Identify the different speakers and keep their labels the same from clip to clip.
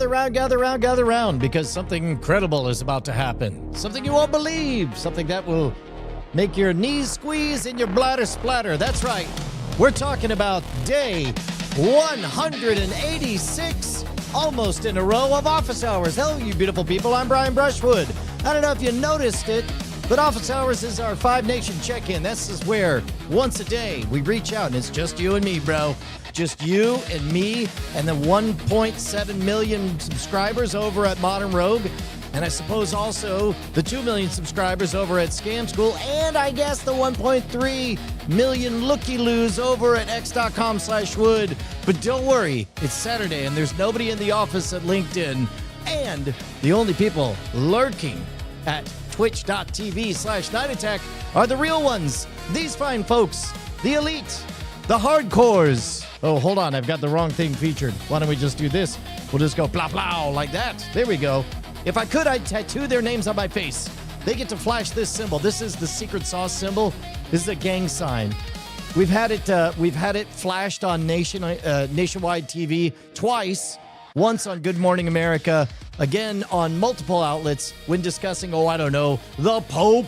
Speaker 1: gather round, because something incredible is about to happen. Something you won't believe. Something that will make your knees squeeze and your bladder splatter. That's right. We're talking about day 186, almost in a row of office hours. Hello, you beautiful people. I'm Brian Brushwood. I don't know if you noticed it, but office hours is our Five Nation check-in. This is where once a day we reach out, and it's just you and me, bro. Just you and me and the 1.7 million subscribers over at Modern Rogue. And I suppose also the 2 million subscribers over at Scam School. And I guess the 1.3 million looky-loos over at x.com/wood. But don't worry, it's Saturday and there's nobody in the office at LinkedIn. And the only people lurking at twitch.tv/nightattack are the real ones. These fine folks, the elite, the hardcores. Oh, hold on, I've got the wrong thing featured. Why don't we just do this? We'll just go blah, blah, like that. There we go. If I could, I'd tattoo their names on my face. They get to flash this symbol. This is the secret sauce symbol. This is a gang sign. We've had it flashed on nationwide TV twice. Once on Good Morning America, again on multiple outlets when discussing, the Pope.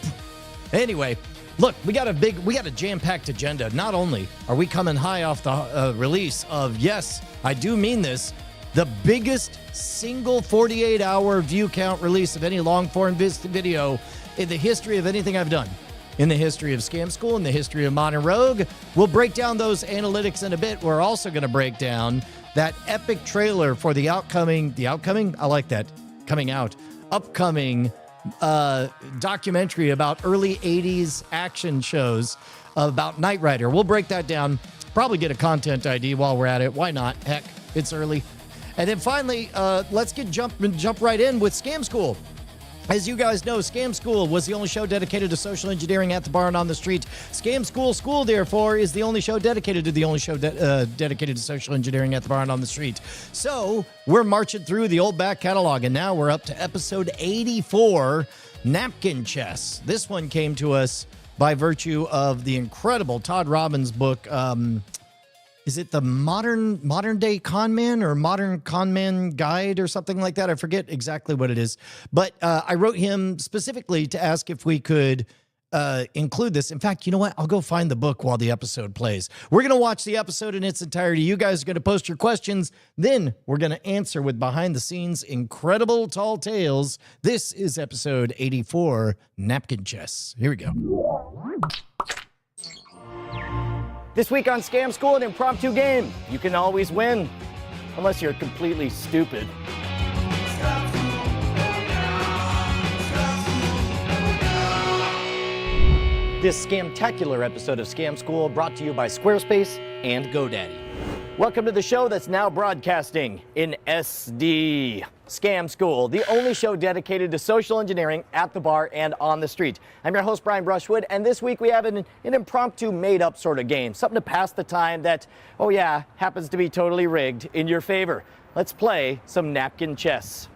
Speaker 1: Anyway, look, we got a jam-packed agenda. Not only are we coming high off the release of, yes, I do mean this, the biggest single 48-hour view count release of any long-form video in the history of anything I've done. In the history of Scam School, in the history of Modern Rogue. We'll break down those analytics in a bit. We're also going to break down that epic trailer for the upcoming documentary about early 80s action shows about Knight Rider. We'll break that down. Probably get a content ID while we're at it. Why not? Heck, it's early. And then finally, let's jump right in with Scam School. As you guys know, Scam School was the only show dedicated to social engineering at the bar and on the street. Scam School, therefore, is the only show dedicated to social engineering at the bar and on the street. So we're marching through the old back catalog, and now we're up to episode 84, Napkin Chess. This one came to us by virtue of the incredible Todd Robbins book. Is it the modern day con man or modern con man guide or something like that? I forget exactly what it is. But I wrote him specifically to ask if we could include this. In fact, you know what? I'll go find the book while the episode plays. We're going to watch the episode in its entirety. You guys are going to post your questions. Then we're going to answer with behind the scenes incredible tall tales. This is episode 84, Napkin Chess. Here we go. This week on Scam School, an impromptu game. You can always win, unless you're completely stupid. This scamtacular episode of Scam School brought to you by Squarespace and GoDaddy. Welcome to the show that's now broadcasting in SD. Scam School, the only show dedicated to social engineering at the bar and on the street. I'm your host, Brian Brushwood, and this week we have an impromptu made-up sort of game, something to pass the time that, happens to be totally rigged in your favor. Let's play some Napkin Chess.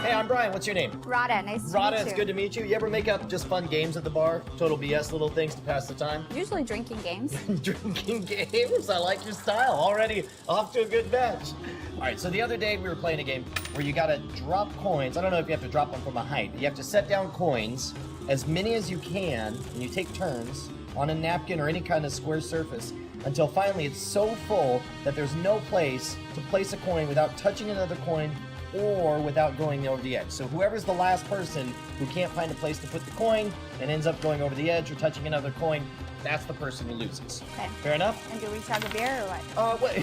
Speaker 1: Hey, I'm Brian. What's your name?
Speaker 2: Rada. Nice to meet you.
Speaker 1: Rada, it's good to meet you. You ever make up just fun games at the bar? Total BS little things to pass the time?
Speaker 2: Usually drinking games.
Speaker 1: Drinking games? I like your style. Already off to a good match. All right, so the other day we were playing a game where you got to drop coins. I don't know if you have to drop them from a height. You have to set down coins, as many as you can, and you take turns on a napkin or any kind of square surface until finally it's so full that there's no place to place a coin without touching another coin or without going over the edge. So whoever's the last person who can't find a place to put the coin and ends up going over the edge or touching another coin, that's the person who loses.
Speaker 2: Okay.
Speaker 1: Fair enough?
Speaker 2: And do we chug a beer or what?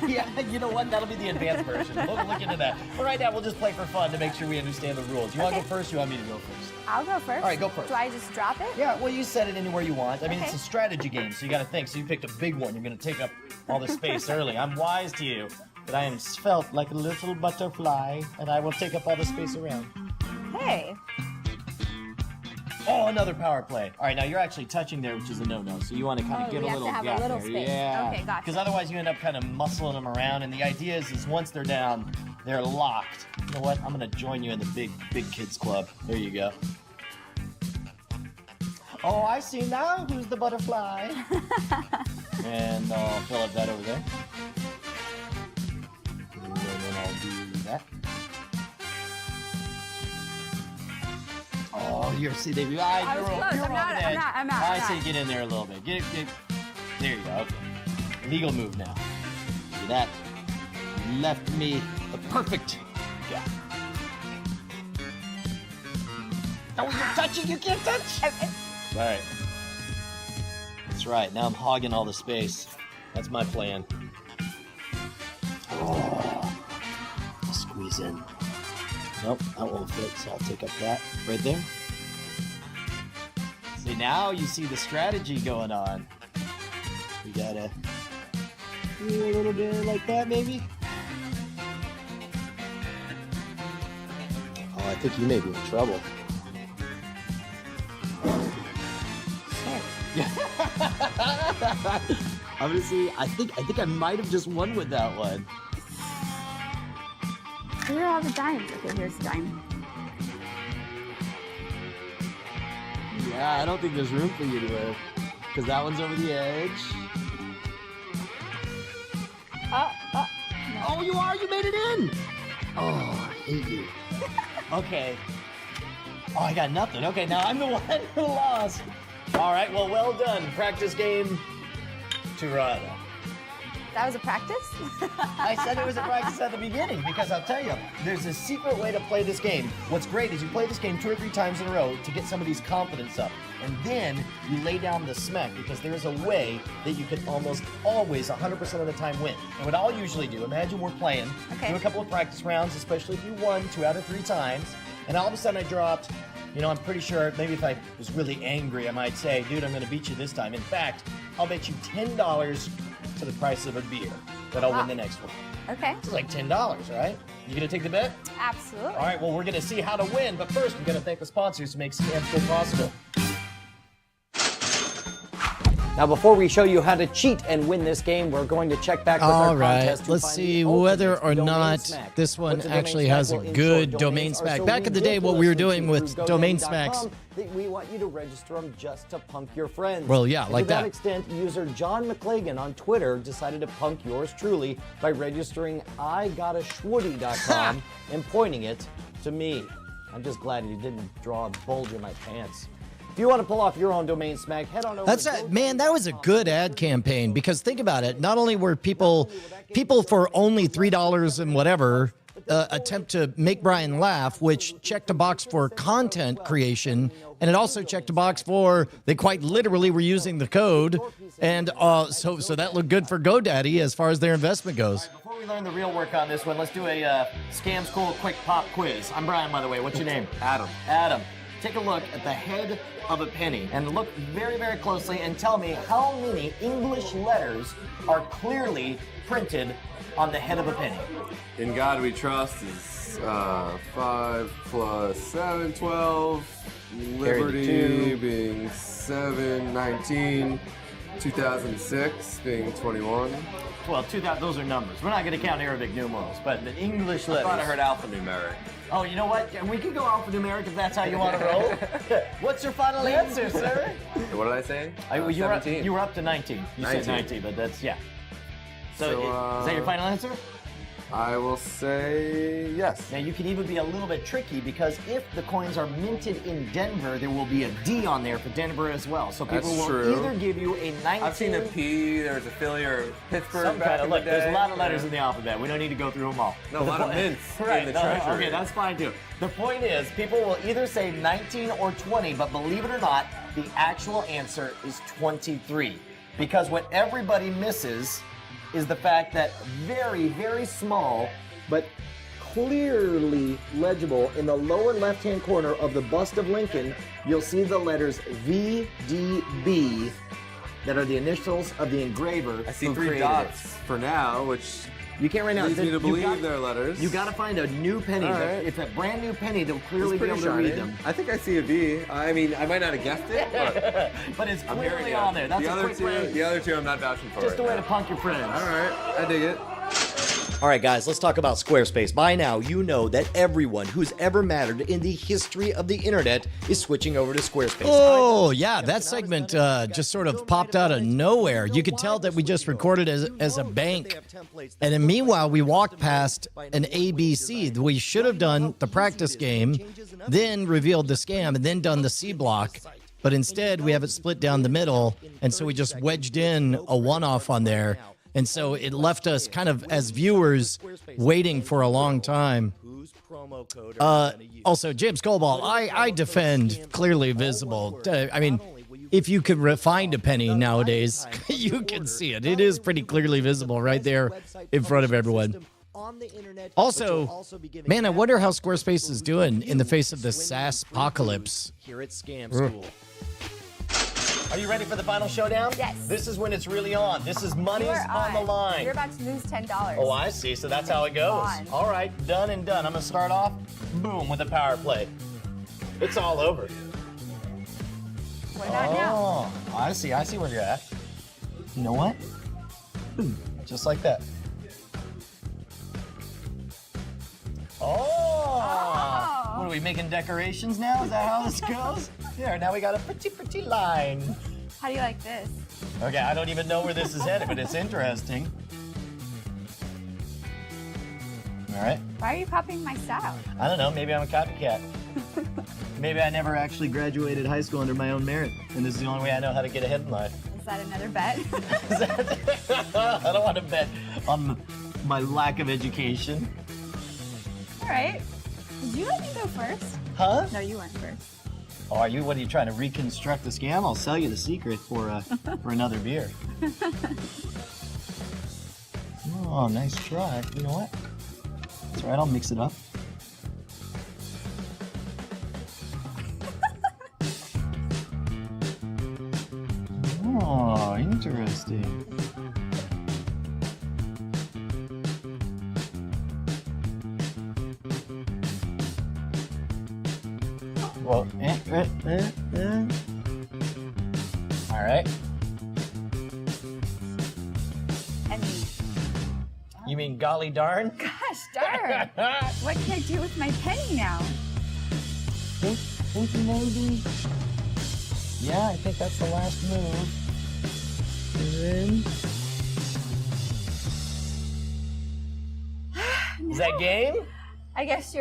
Speaker 1: Yeah, you know what? That'll be the advanced version. We'll look into that. But right now, we'll just play for fun to make sure we understand the rules. You want to go first or you want me to go first?
Speaker 2: I'll go first.
Speaker 1: All right, go first.
Speaker 2: Do I just drop it?
Speaker 1: Yeah, well, you set it anywhere you want. I mean,
Speaker 2: Okay.
Speaker 1: It's a strategy game, so you got to think. So you picked a big one. You're going to take up all the space early. I'm wise to you, but I am svelte like a little butterfly, and I will take up all the space around.
Speaker 2: Hey.
Speaker 1: Oh, another power play. All right, now you're actually touching there, which is a no-no. So you want to kind of give a little gap
Speaker 2: a little
Speaker 1: there.
Speaker 2: space.
Speaker 1: Yeah.
Speaker 2: Okay, gotcha.
Speaker 1: Because otherwise you end up kind of muscling them around, and the idea is once they're down, they're locked. You know what? I'm going to join you in the big kids club. There you go.
Speaker 3: Oh, I see now who's the butterfly. And I'll fill up that over there. And then I'll do that. Oh, you're see, David.
Speaker 2: I was close.
Speaker 3: You're
Speaker 2: I'm not-
Speaker 3: over the edge.
Speaker 2: I'm not.
Speaker 3: I say get in there a little bit. Get. There you go. Okay. Legal move now. See that? You left me the perfect gap. Oh, you're touching. You can't touch. All right. That's right. Now I'm hogging all the space. That's my plan. Oh, I'll squeeze in. Nope, that won't fit, so I'll take up that right there. See, now you see the strategy going on. We gotta do a little bit like that, maybe. Oh, I think you may be in trouble. Honestly, I think I might have just won with that one.
Speaker 2: Here are all the dimes. Okay, here's the dime.
Speaker 3: Yeah, I don't think there's room for you to move. Because that one's over the edge. Oh, you are? You made it in! Oh, I hate you. Okay. Oh, I got nothing. Okay, now I'm the one who lost. All right, well done. Practice game to Rada.
Speaker 2: That was a practice?
Speaker 3: I said it was a practice at the beginning because I'll tell you, there's a secret way to play this game. What's great is you play this game 2 or 3 times in a row to get somebody's confidence up. And then you lay down the smack because there's a way that you can almost always, 100% of the time, win. And what I'll usually do, imagine we're playing, do a couple of practice rounds, especially if you won 2 out of 3 times, and all of a sudden I dropped, I'm pretty sure, maybe if I was really angry, I might say, dude, I'm gonna beat you this time. In fact, I'll bet you $10 to the price of a beer that I'll win the next one.
Speaker 2: Okay.
Speaker 3: It's like $10, right? You gonna take the bet?
Speaker 2: Absolutely.
Speaker 3: All right, well, we're gonna see how to win, but first we're gonna thank the sponsors who make Scam School possible. Now, before we show you how to cheat and win this game, we're going to check back with our
Speaker 1: All right,
Speaker 3: contest to
Speaker 1: let's
Speaker 3: find
Speaker 1: see
Speaker 3: the
Speaker 1: whether
Speaker 3: ultimate
Speaker 1: or
Speaker 3: domain
Speaker 1: not
Speaker 3: smack.
Speaker 1: this one
Speaker 3: What's a domain
Speaker 1: actually
Speaker 3: smack?
Speaker 1: has a
Speaker 3: Well, in
Speaker 1: good
Speaker 3: short,
Speaker 1: domain
Speaker 3: domains are
Speaker 1: smack.
Speaker 3: so
Speaker 1: Back in the day, what we were doing with
Speaker 3: ridiculously
Speaker 1: domain
Speaker 3: cheap
Speaker 1: smacks.
Speaker 3: that we want you to register them just to punk your friends.
Speaker 1: Well, yeah,
Speaker 3: And
Speaker 1: like
Speaker 3: to that
Speaker 1: that.
Speaker 3: extent, user John McClagan on Twitter decided to punk yours truly by registering IGotASchwoody.com and pointing it to me. I'm just glad he didn't draw a bulge in my pants. If you want to pull off your own domain smack, head on over
Speaker 1: Man, that was a good ad campaign because think about it. Not only were people for only $3 and whatever attempt to make Brian laugh, which checked a box for content creation, and it also checked a box for they quite literally were using the code, and so that looked good for GoDaddy as far as their investment goes.
Speaker 3: Before we learn the real work on this one, let's do a Scam School quick pop quiz. I'm Brian, by the way. What's your name?
Speaker 4: Adam.
Speaker 3: Adam. Take a look at the head of a penny and look very, very closely and tell me how many English letters are clearly printed on the head of a penny.
Speaker 4: In God We Trust is 5 plus 7, 12. Liberty
Speaker 3: 2.
Speaker 4: being 7, 19. 2006 being 21.
Speaker 3: Well, those are numbers. We're not going to count Arabic numerals, but the English letters.
Speaker 4: I thought I heard alphanumeric.
Speaker 3: Oh, you know what? We can go alphanumeric if that's how you want to roll. What's your final answer, sir?
Speaker 4: What did I say?
Speaker 3: You were up
Speaker 4: 17.
Speaker 3: to 19. You said 19, but that's, yeah. So is that your final answer?
Speaker 4: I will say yes.
Speaker 3: Now, you can even be a little bit tricky because if the coins are minted in Denver, there will be a D on there for Denver as well. So people
Speaker 4: That's
Speaker 3: will
Speaker 4: true.
Speaker 3: either give you a 19.
Speaker 4: I've seen a P, there's a Philly or Pittsburgh
Speaker 3: Some
Speaker 4: back
Speaker 3: kind of,
Speaker 4: in the
Speaker 3: look, there's a
Speaker 4: day.
Speaker 3: lot of letters in the alphabet. We don't need to go through them all.
Speaker 4: No, a lot of mints
Speaker 3: Right,
Speaker 4: in the treasury.
Speaker 3: Okay, that's fine too. The point is, people will either say 19 or 20, but believe it or not, the actual answer is 23. Because what everybody misses is the fact that very, very small, but clearly legible in the lower left-hand corner of the bust of Lincoln, you'll see the letters VDB that are the initials of the engraver.
Speaker 4: I see
Speaker 3: who
Speaker 4: 3
Speaker 3: created
Speaker 4: dots
Speaker 3: it.
Speaker 4: for now, which
Speaker 3: You can't right now.
Speaker 4: leads me to
Speaker 3: You
Speaker 4: believe
Speaker 3: got-
Speaker 4: they're letters.
Speaker 3: You got to find a new penny.
Speaker 4: All right.
Speaker 3: If a brand new penny, they'll clearly
Speaker 4: It's
Speaker 3: be
Speaker 4: pretty
Speaker 3: able to read
Speaker 4: shiny.
Speaker 3: them.
Speaker 4: I think I see a V. I mean, I might not have guessed it, but
Speaker 3: But it's
Speaker 4: I'm hearing
Speaker 3: clearly
Speaker 4: you.
Speaker 3: on there. That's
Speaker 4: the
Speaker 3: a
Speaker 4: other
Speaker 3: quick way.
Speaker 4: two, I'm not vouching for.
Speaker 3: Just a
Speaker 4: right
Speaker 3: way
Speaker 4: now.
Speaker 3: to punk your friends.
Speaker 4: All right, I dig it.
Speaker 3: All right, guys, let's talk about Squarespace. By now, you know that everyone who's ever mattered in the history of the internet is switching over to Squarespace.
Speaker 1: Oh, yeah, that segment just sort of popped out of nowhere. You could tell that we just recorded as a bank. And then meanwhile, we walked past an ABC. We should have done the practice game, then revealed the scam, and then done the C block. But instead, we have it split down the middle, and so we just wedged in a one-off on there. And so it left us kind of, as viewers, waiting for a long time. Also, James Cobalt, I defend Clearly Visible. I mean, if you could find a penny nowadays, you can see it. It is pretty clearly visible right there in front of everyone. Also, man, I wonder how Squarespace is doing in the face of the SaaS apocalypse.
Speaker 3: Here at Scam School. Are you ready for the final showdown?
Speaker 2: Yes.
Speaker 3: This is when it's really on. This is money's on the line.
Speaker 2: You're about to lose $10.
Speaker 3: Oh, I see. So that's how it goes. All right, done and done. I'm going to start off, boom, with a power play. It's all over.
Speaker 2: What about now?
Speaker 3: Oh, I see where you're at. You know what? Boom, just like that. Oh! What are we making decorations now? Is that how this goes? Here, now we got a pretty line.
Speaker 2: How do you like this?
Speaker 3: Okay, I don't even know where this is headed, but it's interesting. All right.
Speaker 2: Why are you copying my style?
Speaker 3: I don't know, maybe I'm a copycat. Maybe I never actually graduated high school under my own merit, and this is the only way I know how to get ahead in life.
Speaker 2: Is that another bet?
Speaker 3: I don't want to bet on my lack of education.
Speaker 2: All right. Did you let me go first?
Speaker 3: Huh?
Speaker 2: No, you went first.
Speaker 3: Oh, what are you trying to reconstruct the scam? I'll sell you the secret for another beer. Oh, nice try. You know what? That's all right, I'll mix it up. Oh, interesting. Well, all right.
Speaker 2: And
Speaker 3: You mean golly darn?
Speaker 2: gosh darn. What can I do with my penny now?
Speaker 3: Think maybe. Yeah, I think that's the last move. Is that game?
Speaker 2: I guess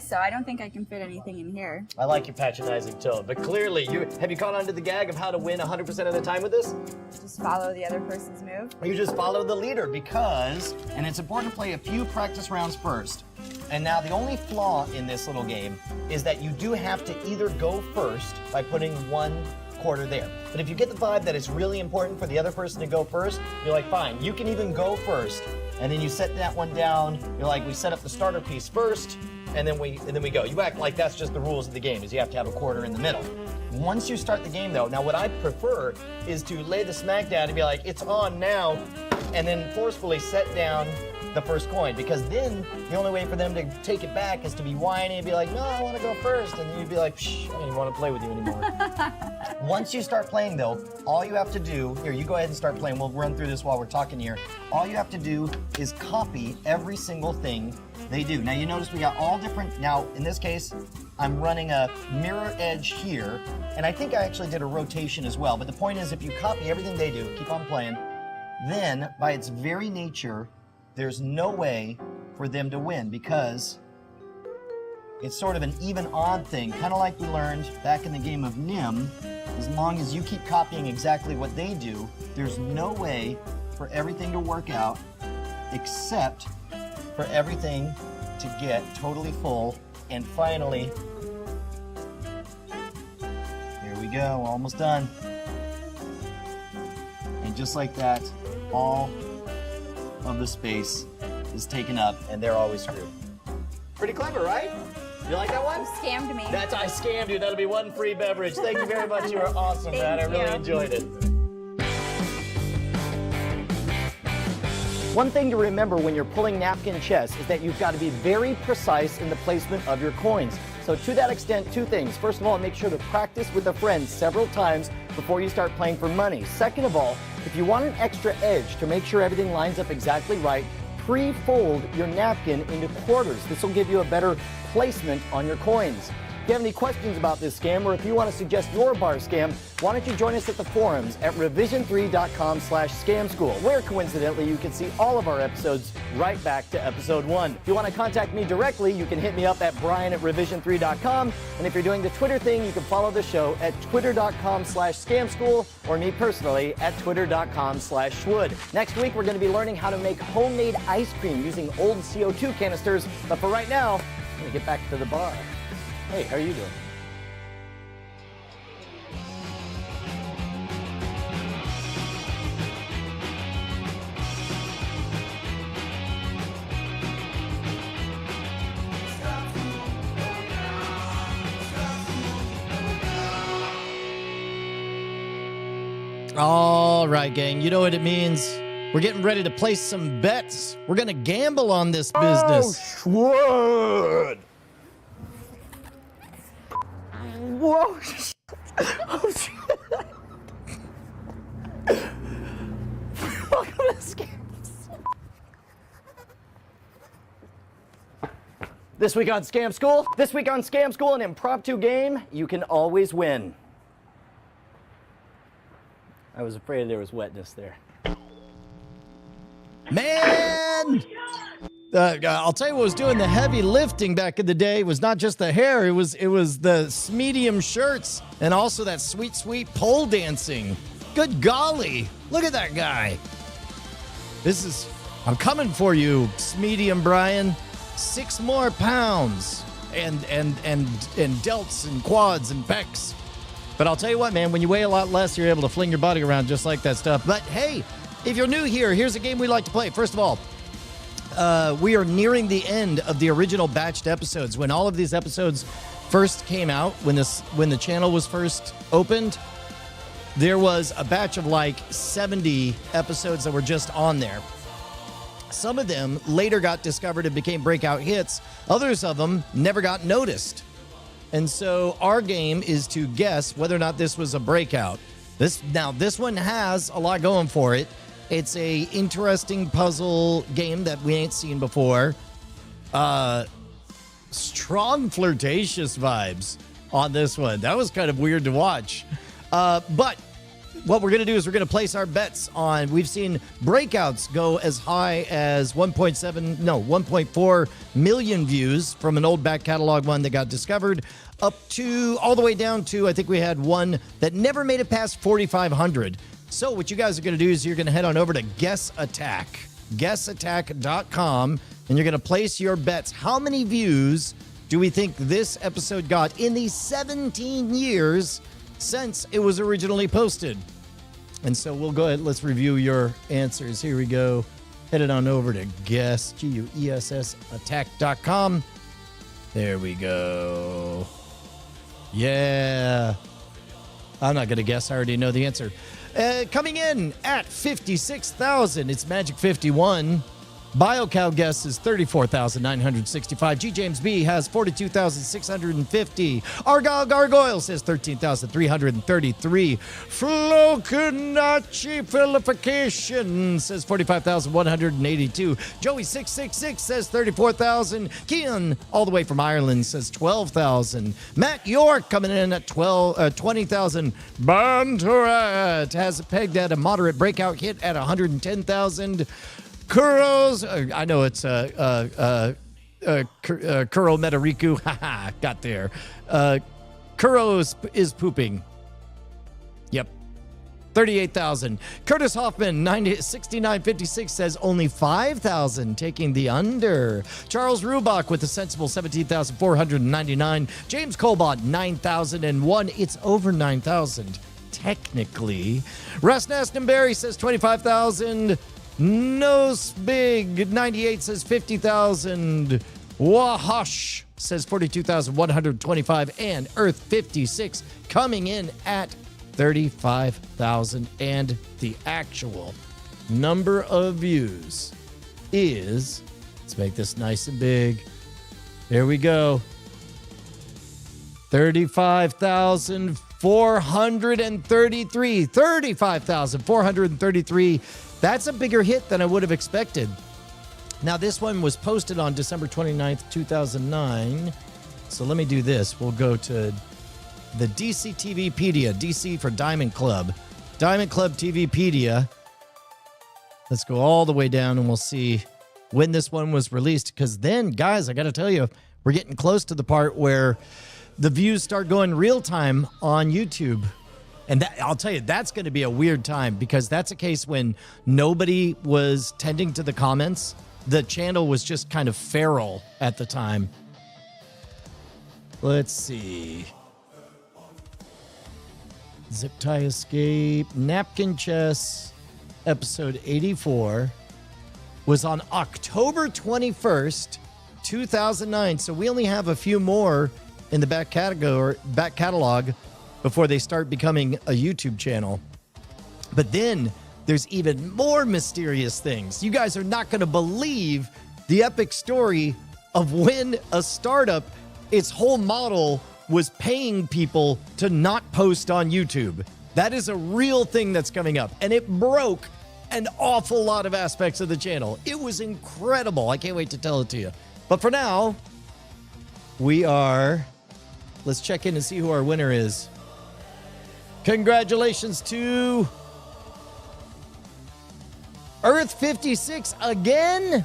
Speaker 2: so. I don't think I can fit anything in here.
Speaker 3: I like your patronizing tone, but clearly, have you caught on to the gag of how to win 100% of the time with this?
Speaker 2: Just follow the other person's move.
Speaker 3: You just follow the leader because, and it's important to play a few practice rounds first. And now the only flaw in this little game is that you do have to either go first by putting one quarter there. But if you get the vibe that it's really important for the other person to go first, you're like, fine, you can even go first. And then you set that one down. You're like, we set up the starter piece first, and then we go. You act like that's just the rules of the game, is you have to have a quarter in the middle. Once you start the game, though, now what I prefer is to lay the smack down and be like, it's on now, and then forcefully set down the first coin, because then the only way for them to take it back is to be whiny and be like, no, I want to go first, and then you'd be like, psh, I don't even want to play with you anymore. Once you start playing, though, all you have to do, here, you go ahead and start playing. We'll run through this while we're talking here. All you have to do is copy every single thing they do. Now, you notice we got all different, now, in this case, I'm running a mirror edge here, and I think I actually did a rotation as well, but the point is, if you copy everything they do, keep on playing, then, by its very nature, there's no way for them to win, because it's sort of an even-odd thing, kind of like we learned back in the game of Nim. As long as you keep copying exactly what they do, there's no way for everything to work out except for everything to get totally full. And finally, here we go, almost done. And just like that, all of the space is taken up, and they're always screwed. Pretty clever, right? You like that one?
Speaker 2: You scammed me.
Speaker 3: I scammed you. That'll be one free beverage. Thank you very much. You were awesome, man. I really enjoyed it. One thing to remember when you're pulling Napkin Chess is that you've got to be very precise in the placement of your coins. So to that extent, two things. First of all, make sure to practice with a friend several times before you start playing for money. Second of all, if you want an extra edge to make sure everything lines up exactly right, pre-fold your napkin into quarters. This will give you a better placement on your coins. If you have any questions about this scam, or if you want to suggest your bar scam, why don't you join us at the forums at revision3.com/scamschool, where coincidentally you can see all of our episodes right back to episode 1. If you want to contact me directly, you can hit me up at brian@revision3.com. And if you're doing the Twitter thing, you can follow the show at twitter.com/scamschool, or me personally at twitter.com/schwood. Next week, we're going to be learning how to make homemade ice cream using old CO2 canisters. But for right now, I'm going to get back to the bar. Hey, how are you doing?
Speaker 1: All right, gang. You know what it means. We're getting ready to place some bets. We're going to gamble on this business.
Speaker 3: Schwood! Whoa! Oh, shit. Welcome to Scams. This week on Scam School. This week on Scam School, an impromptu game you can always win. I was afraid there was wetness there.
Speaker 1: Man! I'll tell you what was doing the heavy lifting back in the day. It was not just the hair, it was the medium shirts and also that sweet, sweet pole dancing. Good golly. Look at that guy. I'm coming for you, medium Brian. 6 more pounds and delts and quads and pecs. But I'll tell you what, man, when you weigh a lot less, you're able to fling your body around just like that stuff. But hey, if you're new here, here's a game we like to play. First of all, we are nearing the end of the original batched episodes. When all of these episodes first came out, when the channel was first opened, there was a batch of like 70 episodes that were just on there. Some of them later got discovered and became breakout hits. Others of them never got noticed. And so our game is to guess whether or not this was a breakout. This one has a lot going for it. It's a interesting puzzle game that we ain't seen before. Strong flirtatious vibes on this one. That was kind of weird to watch. But what we're going to do is we're going to place our bets on. We've seen breakouts go as high as 1.4 million views from an old back catalog one that got discovered, up to all the way down to, I think we had one that never made it past 4,500. So what you guys are going to do is you're going to head on over to guessattack.com, and you're going to place your bets. How many views do we think this episode got in the 17 years since it was originally posted? And so we'll go ahead. Let's review your answers. Here we go. Headed on over to guess, Guess, attack.com. There we go. Yeah. I'm not going to guess. I already know the answer. Coming in at 56,000, it's Magic 51. BioCow guess is 34,965. G. James B has 42,650. Argyle Gargoyle says 13,333. Flokunachi Filification says 45,182. Joey 666 says 34,000. Kean, all the way from Ireland, says 12,000. Matt York coming in at 20,000. Banturat has it pegged at a moderate breakout hit at 110,000. Kuros, I know it's Kuro Metariku. Haha, got there. Kuros is pooping. Yep. 38,000. Curtis Hoffman, 6956, says only 5,000, taking the under. Charles Rubach with a sensible 17,499. James Colbot, 9,001. It's over 9,000, technically. Russ Nastenberry says 25,000. Nose Big 98 says 50,000. Wahosh says 42,125. And Earth 56 coming in at 35,000. And the actual number of views is, let's make this nice and big. There we go. 35,433. 35,433. That's a bigger hit than I would have expected. Now, this one was posted on December 29th, 2009. So let me do this. We'll go to the DC TVpedia, DC for Diamond Club. Diamond Club TVpedia. Let's go all the way down and we'll see when this one was released. Because then, guys, I got to tell you, we're getting close to the part where the views start going real time on YouTube. And that, I'll tell you, that's going to be a weird time because that's a case when nobody was tending to the comments. The channel was just kind of feral at the time. Let's see. Zip Tie Escape. Napkin Chess, episode 84, was on October 21st, 2009. So we only have a few more in the back catalog before they start becoming a YouTube channel. But then there's even more mysterious things. You guys are not going to believe the epic story of when a startup, its whole model was paying people to not post on YouTube. That is a real thing that's coming up. And it broke an awful lot of aspects of the channel. It was incredible. I can't wait to tell it to you. But for now, let's check in and see who our winner is. Congratulations to Earth56 again.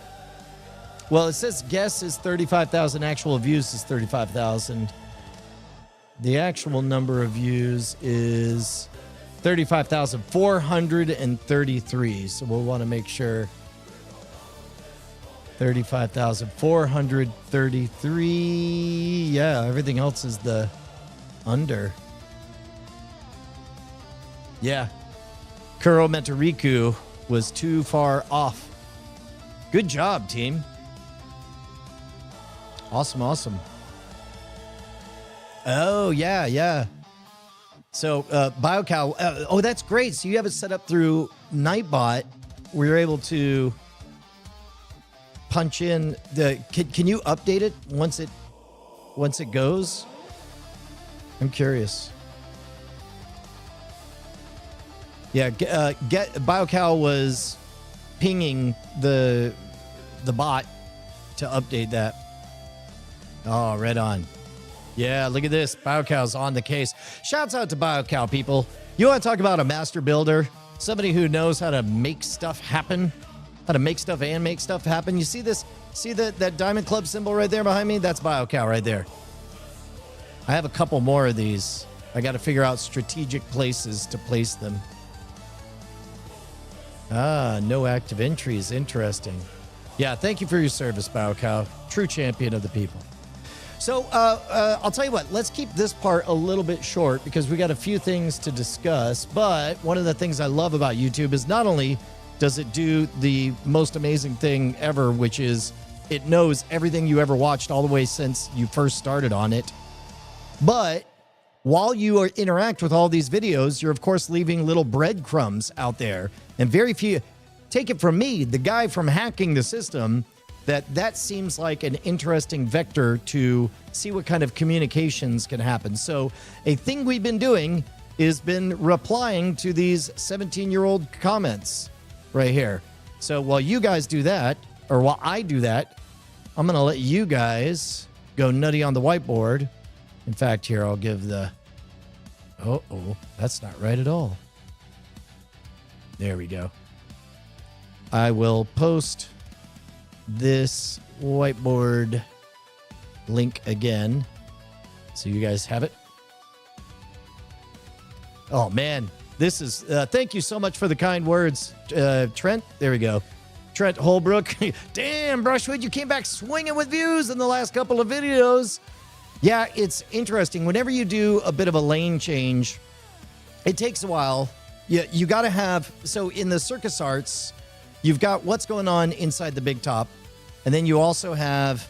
Speaker 1: Well, it says guess is 35,000. Actual views is 35,000. The actual number of views is 35,433. So we'll want to make sure 35,433. Yeah, everything else is the under. Yeah. Kuro Mentariku was too far off. Good job, team. Awesome. Oh, yeah. So, BioCow, that's great. So you have it set up through Nightbot where you're able to punch in can you update it once it goes? I'm curious. Yeah, BioCow was pinging the bot to update that. Oh, right on. Yeah, look at this. BioCow's on the case. Shouts out to BioCow, people. You want to talk about a master builder? Somebody who knows how to make stuff happen? How to make stuff and make stuff happen? You see this? See that Diamond Club symbol right there behind me? That's BioCow right there. I have a couple more of these. I got to figure out strategic places to place them. No active entries. Interesting. Yeah, thank you for your service, BioCow. True champion of the people. So I'll tell you what, let's keep this part a little bit short because we got a few things to discuss. But one of the things I love about YouTube is not only does it do the most amazing thing ever, which is it knows everything you ever watched all the way since you first started on it, but while you interact with all these videos, you're of course leaving little breadcrumbs out there. And very few, take it from me, the guy from hacking the system, that seems like an interesting vector to see what kind of communications can happen. So a thing we've been doing is been replying to these 17-year-old comments right here. So while you guys do that, or while I do that, I'm going to let you guys go nutty on the whiteboard. In fact, here, I'll give the... Oh, that's not right at all. There we go. I will post this whiteboard link again so you guys have it. Oh man, this is thank you so much for the kind words, Trent. There we go. Trent Holbrook. Damn, Brushwood, you came back swinging with views in the last couple of videos. Yeah, it's interesting. Whenever you do a bit of a lane change, it takes a while. You got to have, so in the circus arts, you've got what's going on inside the big top, and then you also have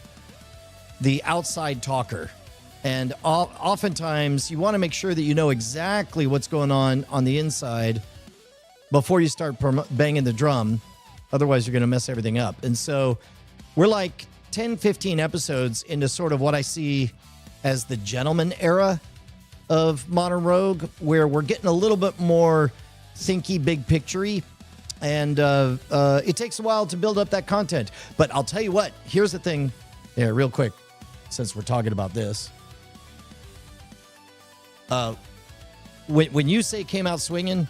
Speaker 1: the outside talker. And oftentimes, you want to make sure that you know exactly what's going on the inside before you start banging the drum. Otherwise, you're going to mess everything up. And so we're like 10, 15 episodes into sort of what I see as the gentleman era of Modern Rogue, where we're getting a little bit more thinky, big picture-y. And it takes a while to build up that content. But I'll tell you what, here's the thing. Yeah, real quick, since we're talking about this. When you say came out swinging,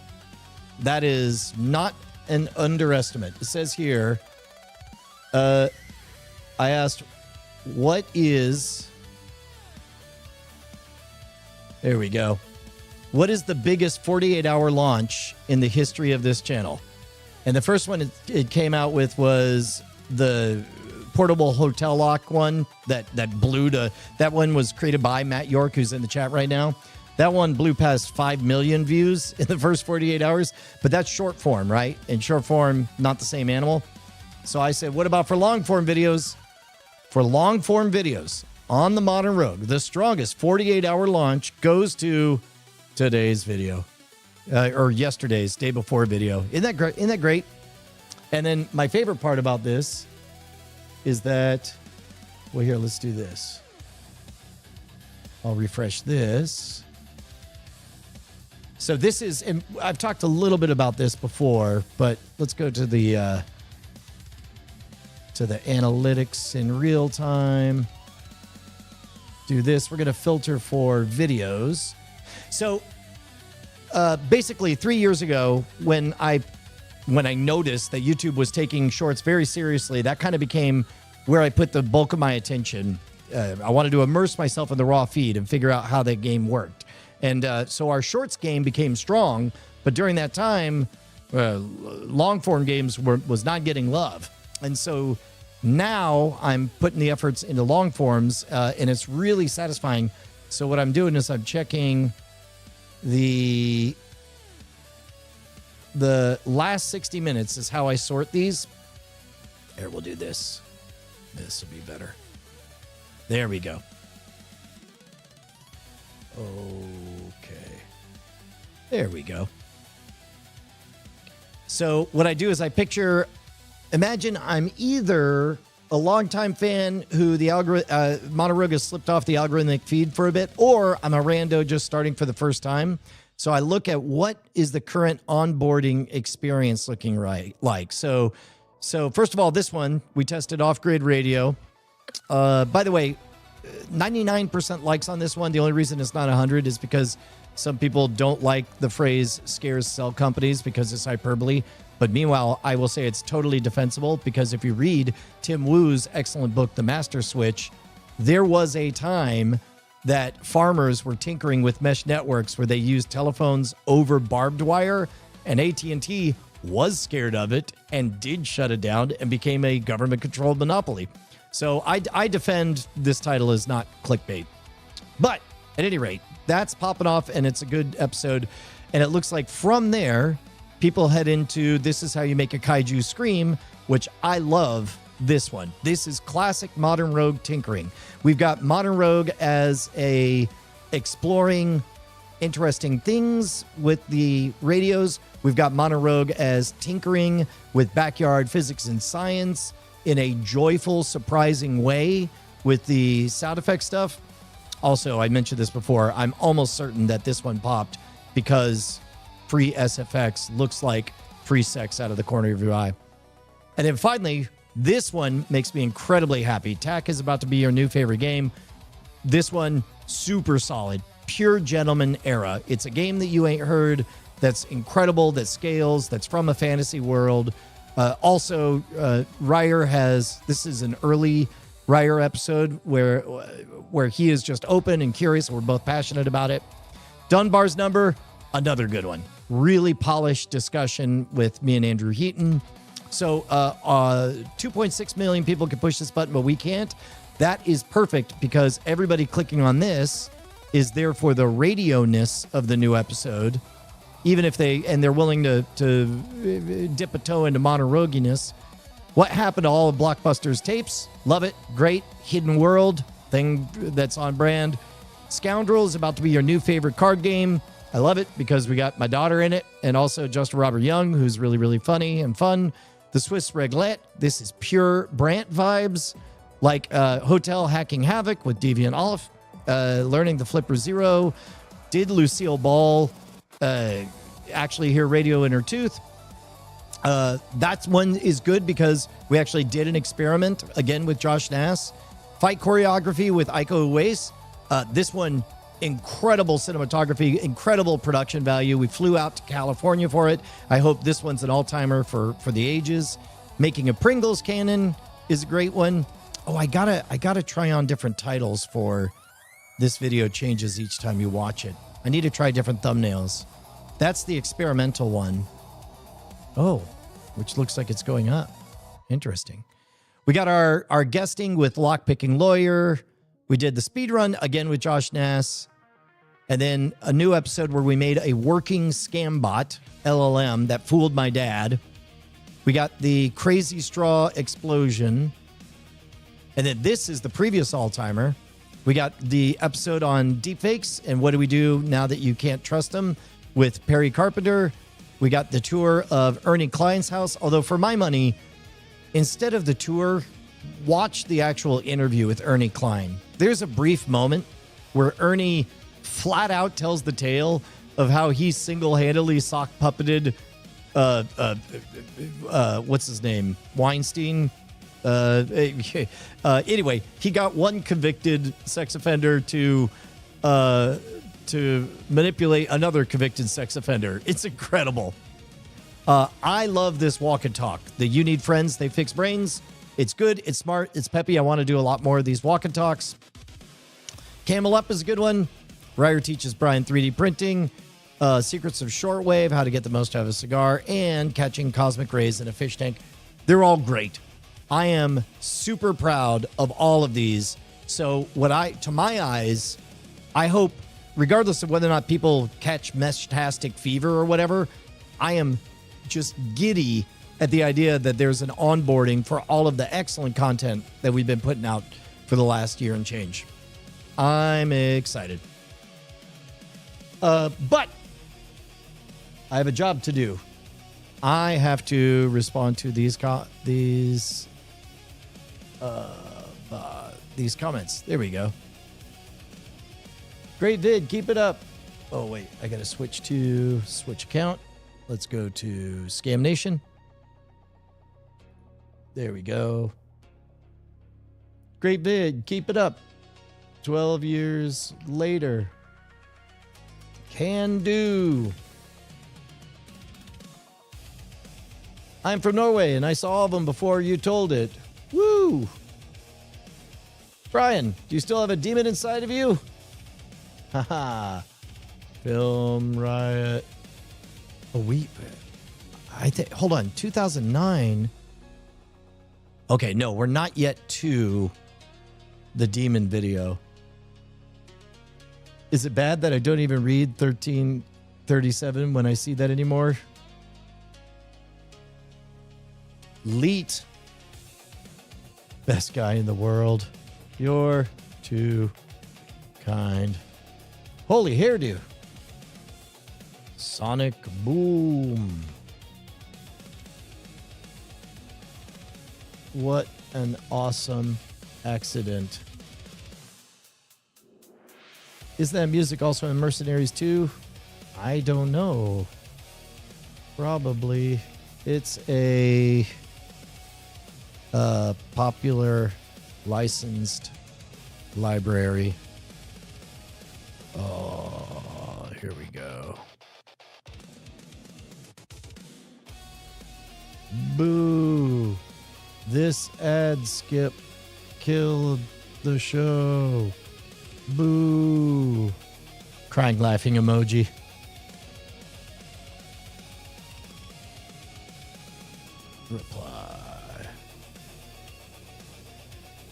Speaker 1: that is not an underestimate. It says here, I asked, what is... There we go. What is the biggest 48-hour launch in the history of this channel? And the first one it came out with was the portable hotel lock one that blew to... That one was created by Matt York, who's in the chat right now. That one blew past 5 million views in the first 48 hours. But that's short form, right? And short form, not the same animal. So I said, what about for long form videos? For long form videos on the Modern Rogue, the strongest 48-hour launch goes to today's video. Or yesterday's, day before video. Isn't that great? Isn't that great? And then my favorite part about this is that, well, here, let's do this. I'll refresh this. So this is, and I've talked a little bit about this before, but let's go to the analytics in real time. Do this. We're going to filter for videos. So basically 3 years ago, when I noticed that YouTube was taking shorts very seriously, that kind of became where I put the bulk of my attention. I wanted to immerse myself in the raw feed and figure out how that game worked. And so our shorts game became strong, but during that time, long form games was not getting love. And so now I'm putting the efforts into long forms, and it's really satisfying. So what I'm doing is I'm checking the last 60 minutes is how I sort these. Here, we'll do this. This will be better. There we go. Okay. There we go. So what I do is I picture, imagine I'm either a longtime fan who the Modern Rogue has slipped off the algorithmic feed for a bit, or I'm a rando just starting for the first time. So I look at what is the current onboarding experience looking like. So first of all, this one, we tested off-grid radio. By the way, 99% likes on this one. The only reason it's not 100 is because some people don't like the phrase scares cell companies because it's hyperbole. But meanwhile, I will say it's totally defensible because if you read Tim Wu's excellent book, The Master Switch, there was a time that farmers were tinkering with mesh networks where they used telephones over barbed wire, and AT&T was scared of it and did shut it down and became a government-controlled monopoly. So I defend this title as not clickbait. But at any rate, that's popping off, and it's a good episode. And it looks like from there, people head into This Is How You Make a Kaiju Scream, which I love this one. This is classic Modern Rogue tinkering. We've got Modern Rogue as a exploring interesting things with the radios. We've got Modern Rogue as tinkering with backyard physics and science in a joyful, surprising way with the sound effect stuff. Also, I mentioned this before, I'm almost certain that this one popped because free SFX looks like free sex out of the corner of your eye. And then finally, this one makes me incredibly happy. TAC is about to be your new favorite game. This one, super solid, pure gentleman era. It's a game that you ain't heard, that's incredible, that scales, that's from a fantasy world. Also, Ryer has, this is an early Ryer episode where he is just open and curious, and we're both passionate about it. Dunbar's Number, another good one. Really polished discussion with me and Andrew Heaton. So 2.6 million people can push this button, but we can't. That is perfect because everybody clicking on this is there for the radio-ness of the new episode, even if they're willing to dip a toe into Modern Roguiness. What happened to all of Blockbuster's tapes? Love it. Great. Hidden World, thing that's on brand. Scoundrel is about to be your new favorite card game. I love it because we got my daughter in it, and also Justin Robert Young, who's really, really funny and fun. The Swiss Reglette, this is pure Brant vibes, like Hotel Hacking Havoc with Deviant Olaf, Learning the Flipper Zero. Did Lucille Ball actually hear radio in her tooth? That one is good because we actually did an experiment again with Josh Nass. Fight choreography with Aiko Uwais. This one, incredible cinematography, incredible production value. We flew out to California for it. I hope this one's an all-timer for the ages. Making a Pringles cannon is a great one. Oh, I gotta try on different titles for this video. Changes each time you watch it. I need to try different thumbnails. That's the experimental one. Oh, which looks like it's going up. Interesting. We got our guesting with Lockpicking Lawyer. We did the speed run again with Josh Nass. And then a new episode where we made a working scam bot, LLM, that fooled my dad. We got the crazy straw explosion. And then this is the previous all-timer. We got the episode on deepfakes and what do we do now that you can't trust them with Perry Carpenter. We got the tour of Ernie Klein's house. Although for my money, instead of the tour, watch the actual interview with Ernie Klein. There's a brief moment where Ernie flat out tells the tale of how he single-handedly sock puppeted, what's his name? Weinstein. Anyway, he got one convicted sex offender to manipulate another convicted sex offender. It's incredible. I love this walk and talk. The You Need Friends, They Fix Brains. It's good. It's smart. It's peppy. I want to do a lot more of these walk and talks. Camel Up is a good one. Ryer teaches Brian 3D printing. Secrets of Shortwave, how to get the most out of a cigar, and catching cosmic rays in a fish tank. They're all great. I am super proud of all of these. So to my eyes, I hope, regardless of whether or not people catch meshtastic fever or whatever, I am just giddy at the idea that there's an onboarding for all of the excellent content that we've been putting out for the last year and change. I'm excited. But I have a job to do. I have to respond to these comments. There we go. Great vid. Keep it up. Oh, wait. I got to switch account. Let's go to Scam Nation. There we go. Great vid. Keep it up. 12 years later. Can do. I'm from Norway, and I saw all of them before you told it. Woo! Brian, do you still have a demon inside of you? Haha. Film Riot. Oh, hold on. 2009. Okay, no, we're not yet to the demon video. Is it bad that I don't even read 1337 when I see that anymore? Leet. Best guy in the world. You're too kind. Holy hairdo. Sonic Boom. What an awesome accident. Is that music also in Mercenaries 2? I don't know. Probably. It's a popular licensed library. Oh, here we go. Boo. This ad skip killed the show. Boo. Crying, laughing emoji. Reply.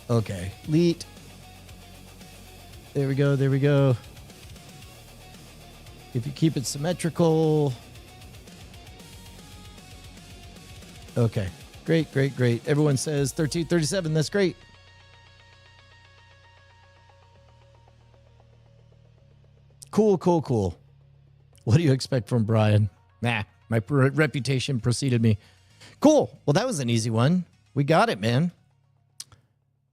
Speaker 1: Okay. Leet. There we go. There we go. If you keep it symmetrical. Okay. Great, great, great. Everyone says 1337. That's great. Cool, cool, cool. What do you expect from Brian? Nah, my reputation preceded me. Cool. Well, that was an easy one. We got it, man.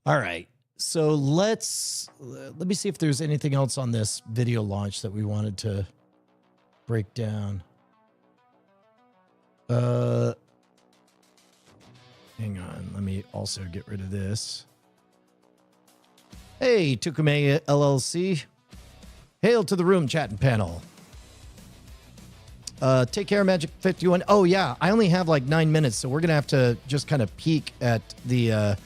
Speaker 1: All right. So let me see if there's anything else on this video launch that we wanted to break down. Hang on. Let me also get rid of this. Hey, Tukume LLC. Hail to the room, chatting panel. Take care, Magic 51. Oh, yeah. I only have like 9 minutes, so we're going to have to just kind of peek at the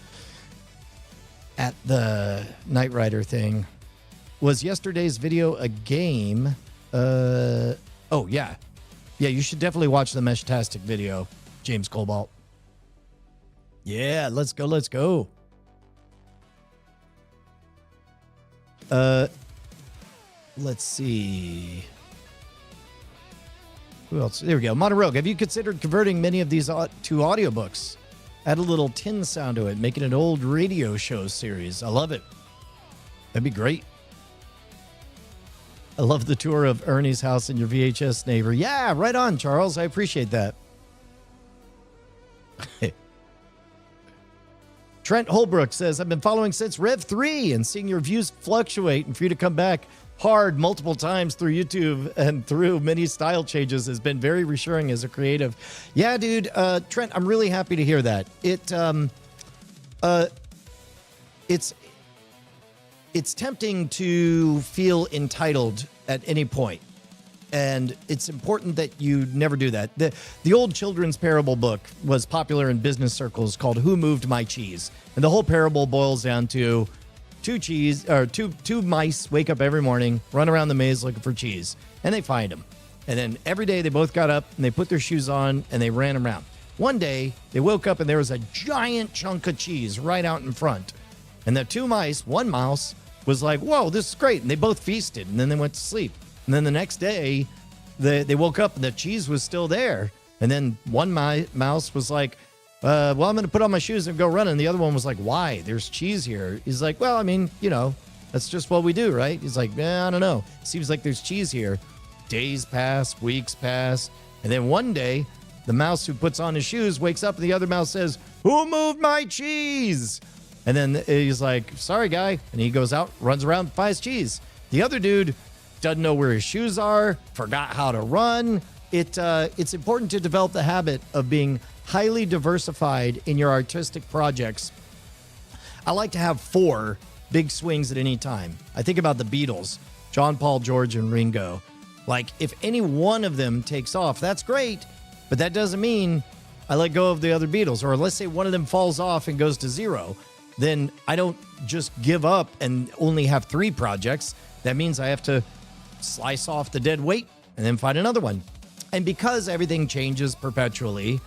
Speaker 1: Knight Rider thing. Was yesterday's video a game? Oh, yeah. Yeah, you should definitely watch the Meshtastic video, James Cobalt. Yeah, let's go, let's go. Let's see. Who else? There we go. Monorogue, have you considered converting many of these to audiobooks? Add a little tin sound to it, make it an old radio show series. I love it. That'd be great. I love the tour of Ernie's house and your VHS neighbor. Yeah, right on, Charles. I appreciate that. Trent Holbrook says, I've been following since Rev 3 and seeing your views fluctuate, and for you to come back hard multiple times through YouTube and through many style changes has been very reassuring as a creative. Yeah, dude. Trent, I'm really happy to hear that. It's tempting to feel entitled at any point. And it's important that you never do that. The old children's parable book was popular in business circles called Who Moved My Cheese? And the whole parable boils down to two mice wake up every morning, run around the maze looking for cheese, and they find them. And then every day they both got up and they put their shoes on and they ran around. One day they woke up and there was a giant chunk of cheese right out in front. And the two mice, one mouse was like, whoa, this is great. And they both feasted and then they went to sleep. And then the next day, they woke up and the cheese was still there. And then one mouse was like, well, I'm going to put on my shoes and go running. The other one was like, why? There's cheese here. He's like, well, I mean, that's just what we do, right? He's like, I don't know. Seems like there's cheese here. Days pass, weeks pass. And then one day, the mouse who puts on his shoes wakes up and the other mouse says, who moved my cheese? And then he's like, sorry, guy. And he goes out, runs around, buys cheese. The other dude doesn't know where his shoes are, forgot how to run. It's important to develop the habit of being highly diversified in your artistic projects. I like to have 4 big swings at any time. I think about the Beatles, John, Paul, George, and Ringo. Like, if any one of them takes off, that's great, but that doesn't mean I let go of the other Beatles. Or let's say one of them falls off and goes to 0. Then I don't just give up and only have 3 projects. That means I have to slice off the dead weight and then find another one. And because everything changes perpetually,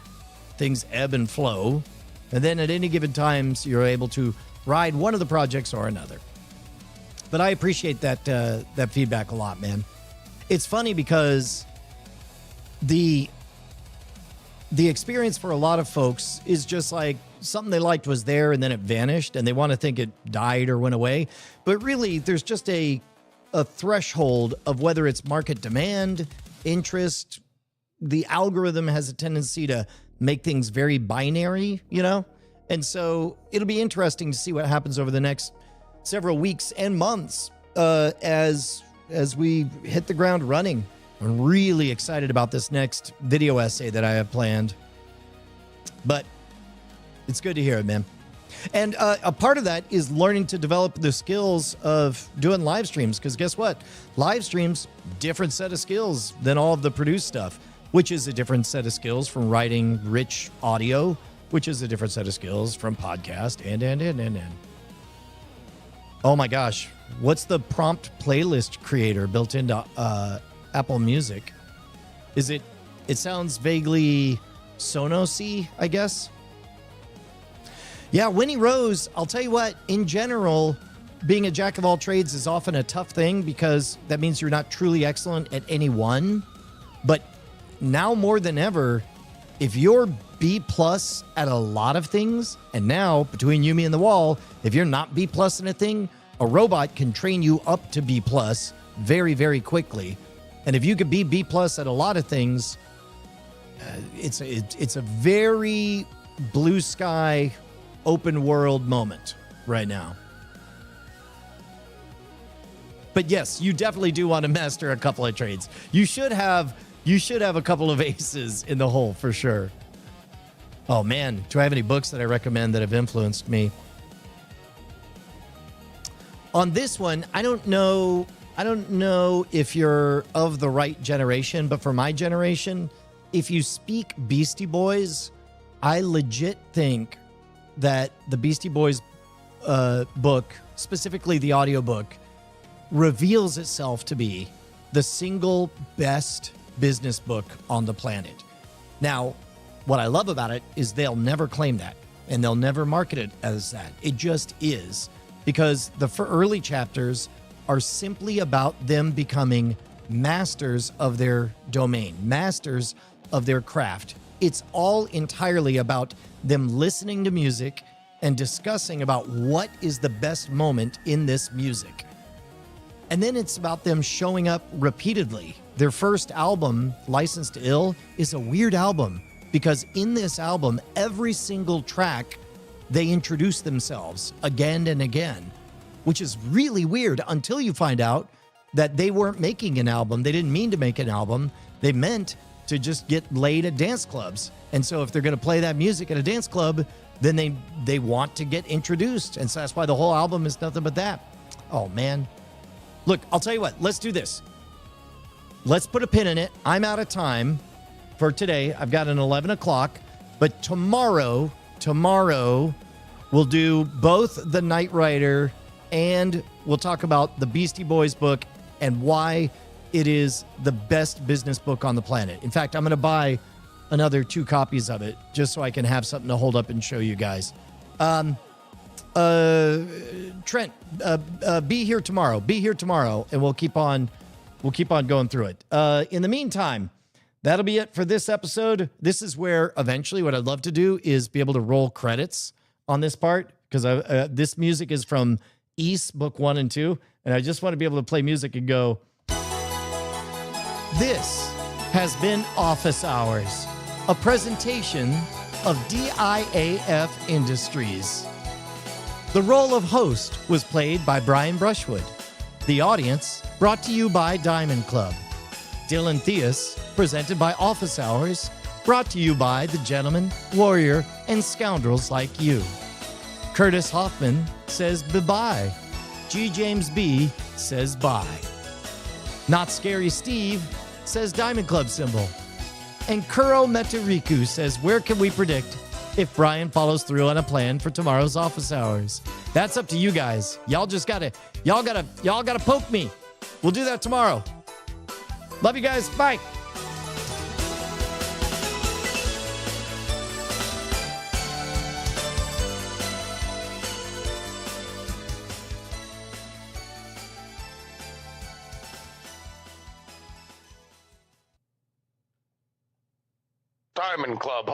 Speaker 1: things ebb and flow, and then at any given times you're able to ride one of the projects or another. But I appreciate that feedback a lot, man. It's funny because the experience for a lot of folks is just like something they liked was there and then it vanished and they want to think it died or went away. But really, there's just a threshold of whether it's market demand, interest. The algorithm has a tendency to make things very binary, And so it'll be interesting to see what happens over the next several weeks and months as we hit the ground running. I'm really excited about this next video essay that I have planned. But it's good to hear it, man. And a part of that is learning to develop the skills of doing live streams. Because guess what? Live streams, different set of skills than all of the produced stuff, which is a different set of skills from writing rich audio, which is a different set of skills from podcast and. Oh my gosh. What's the prompt playlist creator built into Apple Music? It sounds vaguely Sonos-y, I guess. Yeah, Winnie Rose, I'll tell you what, in general, being a jack of all trades is often a tough thing because that means you're not truly excellent at any one. But now more than ever, if you're B+ at a lot of things, and now between you, me, and the wall, if you're not B+ in a thing, a robot can train you up to B+ very, very quickly. And if you could be B+ at a lot of things, it's a very blue sky, open world moment right now. But yes, you definitely do want to master a couple of trades. You should have a couple of aces in the hole for sure. Oh man, do I have any books that I recommend that have influenced me? On this one, I don't know if you're of the right generation, but for my generation, if you speak Beastie Boys, I legit think that the Beastie Boys book, specifically the audiobook, reveals itself to be the single best business book on the planet. Now, what I love about it is they'll never claim that, and they'll never market it as that. It just is, because the early chapters are simply about them becoming masters of their domain, masters of their craft. It's all entirely about them listening to music and discussing about what is the best moment in this music. And then it's about them showing up repeatedly. Their first album, Licensed to Ill, is a weird album because in this album, every single track, they introduce themselves again and again, which is really weird until you find out that they weren't making an album. They didn't mean to make an album. They meant to just get laid at dance clubs. And so if they're going to play that music at a dance club, then they want to get introduced. And so that's why the whole album is nothing but that. Oh, man. Look, I'll tell you what. Let's do this. Let's put a pin in it. I'm out of time for today. I've got an 11 o'clock. But tomorrow, we'll do both the Knight Rider and we'll talk about the Beastie Boys book and why it is the best business book on the planet. In fact, I'm going to buy another 2 copies of it just so I can have something to hold up and show you guys. Trent, be here tomorrow, and we'll keep on going through it. In the meantime, that'll be it for this episode. This is where eventually what I'd love to do is be able to roll credits on this part, because this music is from East Book 1 and 2, and I just want to be able to play music and go, this has been Office Hours, a presentation of DIAF Industries. The role of host was played by Brian Brushwood. The audience brought to you by Diamond Club. Dylan Theus, presented by Office Hours, brought to you by the gentleman, warrior, and scoundrels like you. Curtis Hoffman says bye-bye. G. James B. says bye. Not Scary Steve says Diamond Club symbol. And Kuro Metariku says, where can we predict if Brian follows through on a plan for tomorrow's Office Hours? That's up to you guys. Y'all gotta poke me. We'll do that tomorrow. Love you guys. Bye.
Speaker 5: Diamond Club.